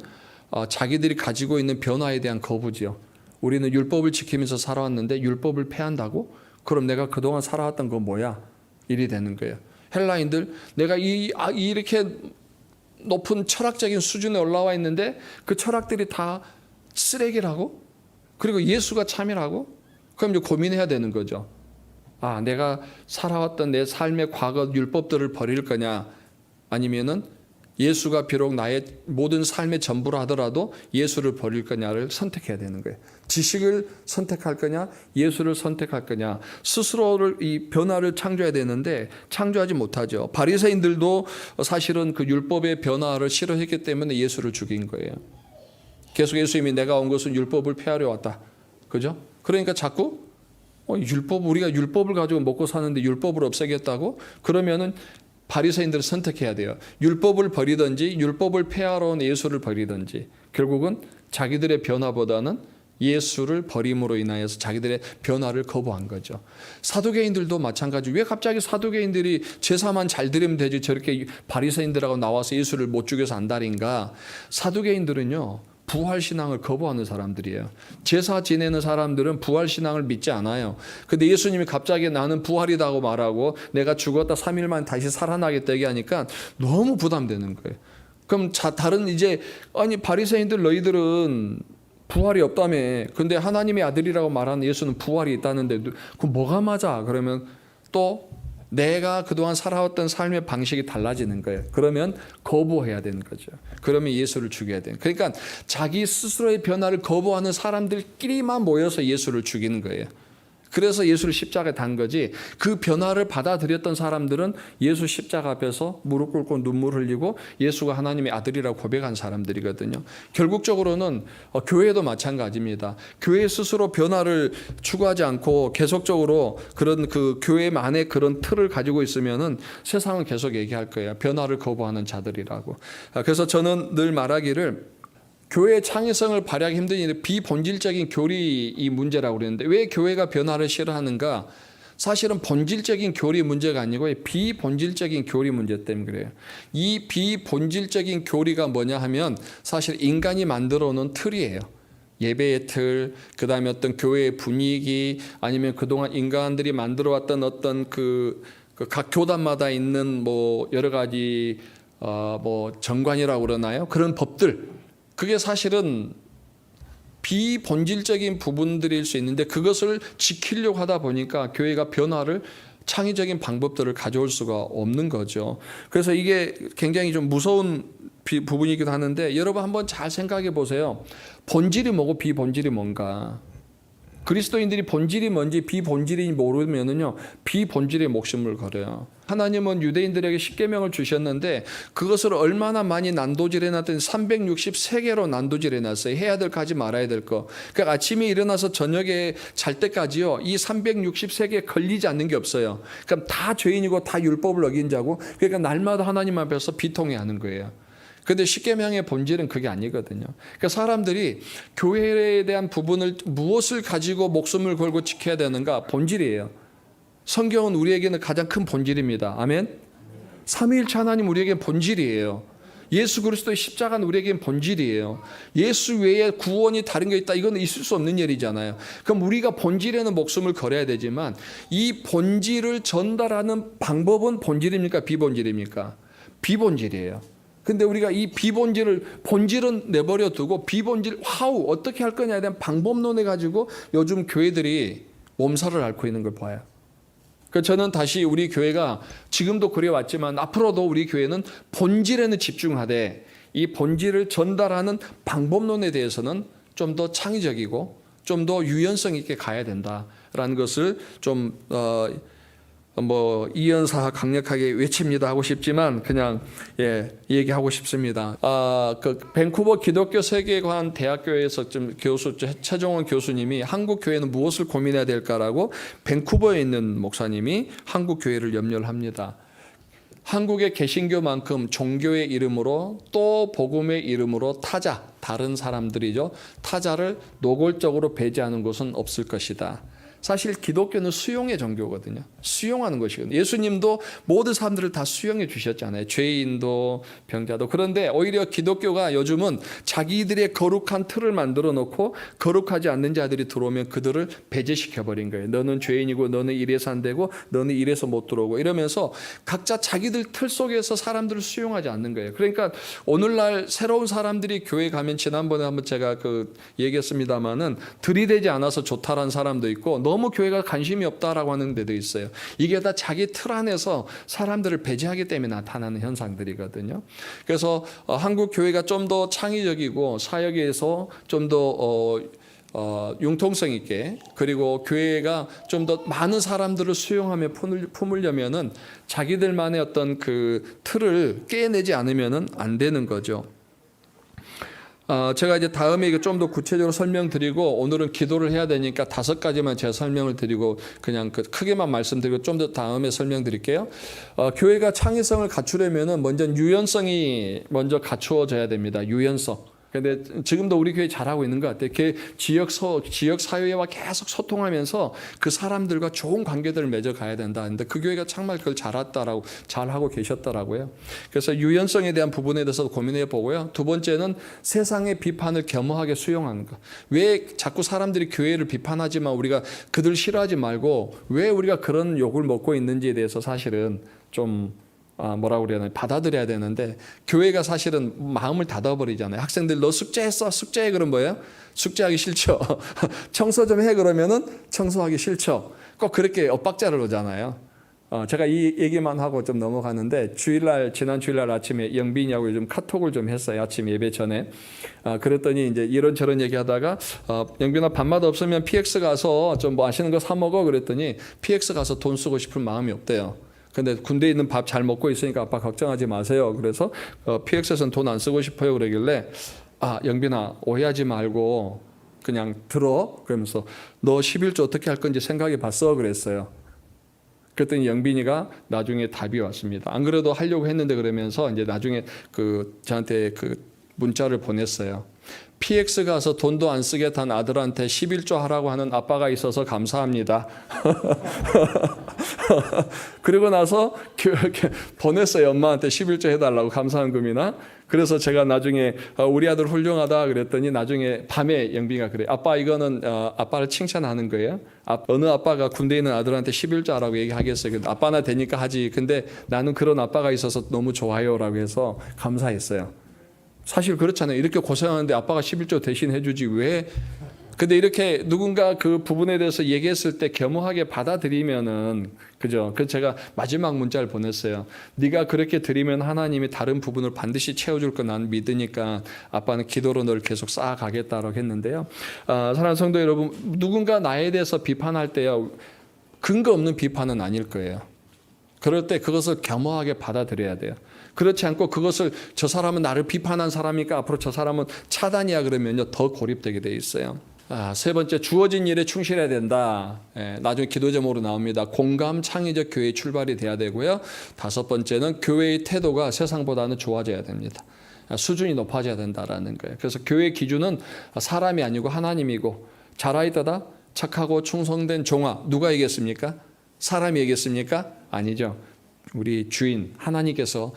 Speaker 1: 자기들이 가지고 있는 변화에 대한 거부지요. 우리는 율법을 지키면서 살아왔는데 율법을 폐한다고? 그럼 내가 그동안 살아왔던 건 뭐야? 일이 되는 거예요. 헬라인들, 내가 이렇게 높은 철학적인 수준에 올라와 있는데 그 철학들이 다 쓰레기라고? 그리고 예수가 참이라고? 그럼 이제 고민해야 되는 거죠. 내가 살아왔던 내 삶의 과거 율법들을 버릴 거냐? 아니면은 예수가 비록 나의 모든 삶의 전부라 하더라도 예수를 버릴 거냐를 선택해야 되는 거예요. 지식을 선택할 거냐, 예수를 선택할 거냐. 스스로를 이 변화를 창조해야 되는데 창조하지 못하죠. 바리새인들도 사실은 그 율법의 변화를 싫어했기 때문에 예수를 죽인 거예요. 계속 예수님이 내가 온 것은 율법을 폐하려 왔다. 그죠? 그러니까 자꾸 우리가 율법을 가지고 먹고 사는데 율법을 없애겠다고? 그러면은 바리새인들을 선택해야 돼요. 율법을 버리든지 율법을 폐하러 온 예수를 버리든지. 결국은 자기들의 변화보다는 예수를 버림으로 인하여서 자기들의 변화를 거부한 거죠. 사두개인들도 마찬가지. 왜 갑자기 사두개인들이 제사만 잘 드리면 되지 저렇게 바리새인들하고 나와서 예수를 못 죽여서 안달인가? 사두개인들은요, 부활신앙을 거부하는 사람들이에요. 제사 지내는 사람들은 부활신앙을 믿지 않아요. 근데 예수님이 갑자기 나는 부활이라고 말하고 내가 죽었다 3일 만에 다시 살아나겠다 얘기하니까 너무 부담되는 거예요. 그럼 다른 바리새인들 너희들은 부활이 없다며. 근데 하나님의 아들이라고 말하는 예수는 부활이 있다는데 그럼 뭐가 맞아? 그러면 또 내가 그동안 살아왔던 삶의 방식이 달라지는 거예요. 그러면 거부해야 되는 거죠. 그러면 예수를 죽여야 돼요. 그러니까 자기 스스로의 변화를 거부하는 사람들끼리만 모여서 예수를 죽이는 거예요. 그래서 예수를 십자가에 단 거지, 그 변화를 받아들였던 사람들은 예수 십자가 앞에서 무릎 꿇고 눈물 흘리고 예수가 하나님의 아들이라고 고백한 사람들이거든요. 결국적으로는 교회도 마찬가지입니다. 교회 스스로 변화를 추구하지 않고 계속적으로 그런 그 교회만의 그런 틀을 가지고 있으면은 세상은 계속 얘기할 거예요. 변화를 거부하는 자들이라고. 그래서 저는 늘 말하기를 교회의 창의성을 발휘하기 힘든 일은 비본질적인 교리 이 문제라고 그러는데, 왜 교회가 변화를 싫어하는가? 사실은 본질적인 교리 문제가 아니고 비본질적인 교리 문제 때문에 그래요. 이 비본질적인 교리가 뭐냐 하면 사실 인간이 만들어 놓은 틀이에요. 예배의 틀, 그 다음에 어떤 교회의 분위기, 아니면 그동안 인간들이 만들어 왔던 어떤 각 교단마다 있는 여러 가지 정관이라고 그러나요? 그런 법들. 그게 사실은 비본질적인 부분들일 수 있는데 그것을 지키려고 하다 보니까 교회가 변화를, 창의적인 방법들을 가져올 수가 없는 거죠. 그래서 이게 굉장히 좀 무서운 부분이기도 하는데, 여러분 한번 잘 생각해 보세요. 본질이 뭐고 비본질이 뭔가. 그리스도인들이 본질이 뭔지 비본질이 모르면은요, 비본질에 목숨을 걸어요. 하나님은 유대인들에게 십계명을 주셨는데 그것을 얼마나 많이 난도질해 놨더니 363개로 난도질해 놨어요. 해야 될 거 하지 말아야 될 거. 그러니까 아침에 일어나서 저녁에 잘 때까지요, 이 363개 걸리지 않는 게 없어요. 그럼 다 죄인이고 다 율법을 어긴 자고, 그러니까 날마다 하나님 앞에서 비통해 하는 거예요. 그런데 십계명의 본질은 그게 아니거든요. 그러니까 사람들이 교회에 대한 부분을 무엇을 가지고 목숨을 걸고 지켜야 되는가? 본질이에요. 성경은 우리에게는 가장 큰 본질입니다. 아멘. 삼위일체 하나님 우리에게는 본질이에요. 예수 그리스도의 십자가는 우리에게는 본질이에요. 예수 외에 구원이 다른 게 있다, 이건 있을 수 없는 일이잖아요. 그럼 우리가 본질에는 목숨을 걸어야 되지만 이 본질을 전달하는 방법은 본질입니까? 비본질입니까? 비본질이에요. 근데 우리가 이 본질은 내버려 두고 비본질, 어떻게 할 거냐에 대한 방법론에 가지고 요즘 교회들이 몸살을 앓고 있는 걸 봐요. 그래서 저는 다시 우리 교회가 지금도 그래왔지만 앞으로도 우리 교회는 본질에는 집중하되 이 본질을 전달하는 방법론에 대해서는 좀 더 창의적이고 좀 더 유연성 있게 가야 된다라는 것을 좀 뭐 이연사 강력하게 외칩니다 하고 싶지만 그냥 얘기하고 싶습니다. 그 밴쿠버 기독교 세계관 대학교에서 좀 교수 최종원 교수님이 한국 교회는 무엇을 고민해야 될까라고 밴쿠버에 있는 목사님이 한국 교회를 염려를 합니다. 한국의 개신교만큼 종교의 이름으로 또 복음의 이름으로 다른 사람들이죠. 타자를 노골적으로 배제하는 곳은 없을 것이다. 사실 기독교는 수용의 종교거든요. 수용하는 것이거든요. 예수님도 모든 사람들을 다 수용해 주셨잖아요. 죄인도 병자도. 그런데 오히려 기독교가 요즘은 자기들의 거룩한 틀을 만들어 놓고 거룩하지 않는 자들이 들어오면 그들을 배제시켜버린 거예요. 너는 죄인이고 너는 이래서 안 되고 너는 이래서 못 들어오고 이러면서 각자 자기들 틀 속에서 사람들을 수용하지 않는 거예요. 그러니까 오늘날 새로운 사람들이 교회 가면 지난번에 한번 제가 얘기했습니다마는 들이대지 않아서 좋다라는 사람도 있고 너무 교회가 관심이 없다라고 하는 데도 있어요. 이게 다 자기 틀 안에서 사람들을 배제하기 때문에 나타나는 현상들이거든요. 그래서 한국 교회가 좀 더 창의적이고 사역에서 좀 더 융통성 있게 그리고 교회가 좀 더 많은 사람들을 수용하며 품으려면은 자기들만의 어떤 그 틀을 깨내지 않으면은 안 되는 거죠. 제가 이제 다음에 이거 좀 더 구체적으로 설명드리고 오늘은 기도를 해야 되니까 5가지만 제가 설명을 드리고 그냥 크게만 말씀드리고 좀 더 다음에 설명드릴게요. 교회가 창의성을 갖추려면은 먼저 유연성이 먼저 갖추어져야 됩니다. 유연성. 근데 지금도 우리 교회 잘하고 있는 것 같아요. 지역 사회와 계속 소통하면서 그 사람들과 좋은 관계들을 맺어가야 된다. 근데 그 교회가 정말 그걸 잘하고 계셨더라고요. 그래서 유연성에 대한 부분에 대해서 고민해 보고요. 두 번째는 세상의 비판을 겸허하게 수용하는 것. 왜 자꾸 사람들이 교회를 비판하지만 우리가 그들 싫어하지 말고 왜 우리가 그런 욕을 먹고 있는지에 대해서 사실은 좀 뭐라고 그래야 되나 받아들여야 되는데 교회가 사실은 마음을 닫아버리잖아요. 학생들 너 숙제했어? 숙제해? 그럼 뭐예요? 숙제하기 싫죠. 청소 좀 해 그러면은 청소하기 싫죠. 꼭 그렇게 엇박자를 놓잖아요. 제가 이 얘기만 하고 좀 넘어가는데 지난 주일날 아침에 영빈이하고 요즘 카톡을 좀 했어요. 아침 예배 전에. 그랬더니 이제 이런저런 얘기하다가 영빈아 밥맛 없으면 PX 가서 좀 뭐 아시는 거 사 먹어 그랬더니 PX 가서 돈 쓰고 싶은 마음이 없대요. 근데 군대에 있는 밥 잘 먹고 있으니까 아빠 걱정하지 마세요. 그래서 PX에서는 돈 안 쓰고 싶어요. 그러길래 영빈아 오해하지 말고 그냥 들어. 그러면서 너 11조 어떻게 할 건지 생각해 봤어. 그랬어요. 그랬더니 영빈이가 나중에 답이 왔습니다. 안 그래도 하려고 했는데 그러면서 이제 나중에 저한테 문자를 보냈어요. PX 가서 돈도 안 쓰게 단 아들한테 11조 하라고 하는 아빠가 있어서 감사합니다. 그리고 나서 보냈어요. 엄마한테 11조 해달라고 감사한금이나. 그래서 제가 나중에 우리 아들 훌륭하다 그랬더니 나중에 밤에 영빈이가 그래. 아빠 이거는 아빠를 칭찬하는 거예요. 어느 아빠가 군대에 있는 아들한테 11조 하라고 얘기하겠어요. 아빠나 되니까 하지. 근데 나는 그런 아빠가 있어서 너무 좋아요 라고 해서 감사했어요. 사실 그렇잖아요. 이렇게 고생하는데 아빠가 11조 대신 해주지 왜? 근데 이렇게 누군가 그 부분에 대해서 얘기했을 때 겸허하게 받아들이면은 그죠? 그래서 제가 마지막 문자를 보냈어요. 네가 그렇게 드리면 하나님이 다른 부분을 반드시 채워줄 거 난 믿으니까 아빠는 기도로 널 계속 쌓아가겠다라고 했는데요. 사랑하는 성도 여러분, 누군가 나에 대해서 비판할 때요, 근거 없는 비판은 아닐 거예요. 그럴 때 그것을 겸허하게 받아들여야 돼요. 그렇지 않고 그것을 저 사람은 나를 비판한 사람이니까 앞으로 저 사람은 차단이야 그러면요 더 고립되게 돼 있어요. 세 번째, 주어진 일에 충실해야 된다. 나중에 기도 제목으로 나옵니다. 공감 창의적 교회의 출발이 돼야 되고요. 5번째는 교회의 태도가 세상보다는 좋아져야 됩니다. 수준이 높아져야 된다라는 거예요. 그래서 교회의 기준은 사람이 아니고 하나님이고 잘하이다다 착하고 충성된 종아 누가 얘기했습니까? 사람이 얘기했습니까? 아니죠. 우리 주인 하나님께서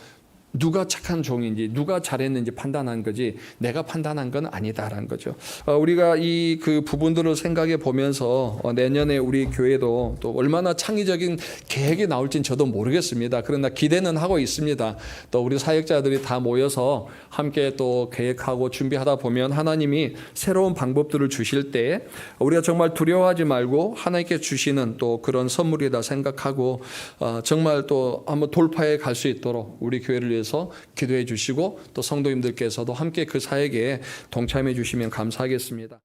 Speaker 1: 누가 착한 종인지 누가 잘했는지 판단한 거지 내가 판단한 건 아니다라는 거죠. 우리가 그 부분들을 생각해 보면서 내년에 우리 교회도 또 얼마나 창의적인 계획이 나올지는 저도 모르겠습니다. 그러나 기대는 하고 있습니다. 또 우리 사역자들이 다 모여서 함께 또 계획하고 준비하다 보면 하나님이 새로운 방법들을 주실 때 우리가 정말 두려워하지 말고 하나님께 주시는 또 그런 선물이다 생각하고 정말 또 한번 돌파해 갈 수 있도록 우리 교회를 위해서 기도해 주시고 또 성도님들께서도 함께 그 사역에 동참해 주시면 감사하겠습니다.